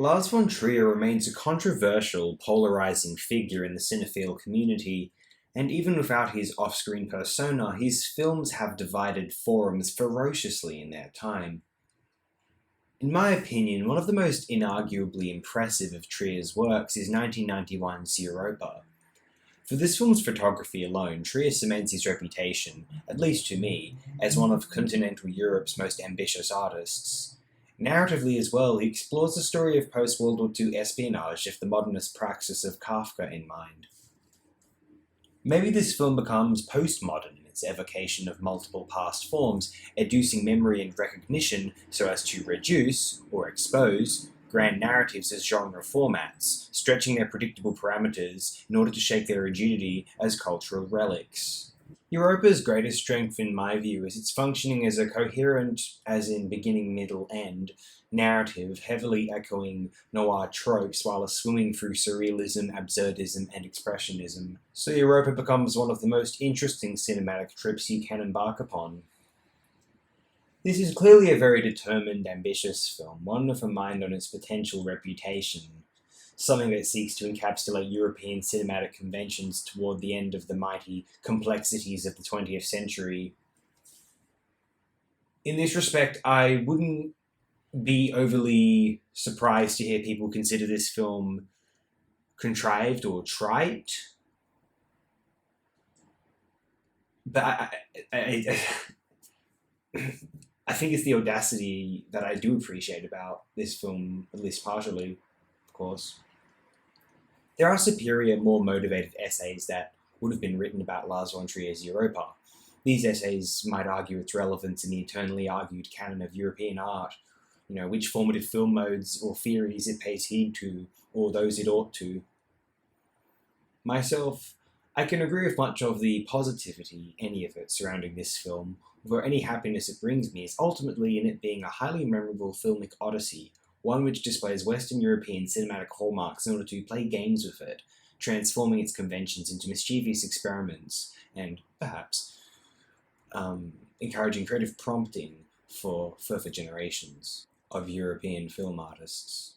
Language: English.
Lars von Trier remains a controversial, polarizing figure in the cinephile community, and even without his off-screen persona, his films have divided forums ferociously in their time. In my opinion, one of the most inarguably impressive of Trier's works is 1991's Europa. For this film's photography alone, Trier cements his reputation, at least to me, as one of continental Europe's most ambitious artists. Narratively as well, he explores the story of post-World War II espionage with the modernist praxis of Kafka in mind. Maybe this film becomes postmodern in its evocation of multiple past forms, educing memory and recognition so as to reduce, or expose, grand narratives as genre formats, stretching their predictable parameters in order to shake their rigidity as cultural relics. Europa's greatest strength, in my view, is its functioning as a coherent, as in beginning, middle, end, narrative heavily echoing noir tropes while swimming through surrealism, absurdism, and expressionism. So Europa becomes one of the most interesting cinematic trips you can embark upon. This is clearly a very determined, ambitious film, one with a mind on its potential reputation, something that seeks to encapsulate European cinematic conventions toward the end of the mighty complexities of the 20th century. In this respect, I wouldn't be overly surprised to hear people consider this film contrived or trite. But I think it's the audacity that I do appreciate about this film, at least partially, of course. There are superior, more motivated essays that would have been written about Lars von Trier's Europa. These essays might argue its relevance in the eternally argued canon of European art, which formative film modes or theories it pays heed to, or those it ought to. Myself, I can agree with much of the positivity, any of it, surrounding this film, although any happiness it brings me is ultimately in it being a highly memorable filmic odyssey, one which displays Western European cinematic hallmarks in order to play games with it, transforming its conventions into mischievous experiments, and, perhaps, encouraging creative prompting for further generations of European film artists.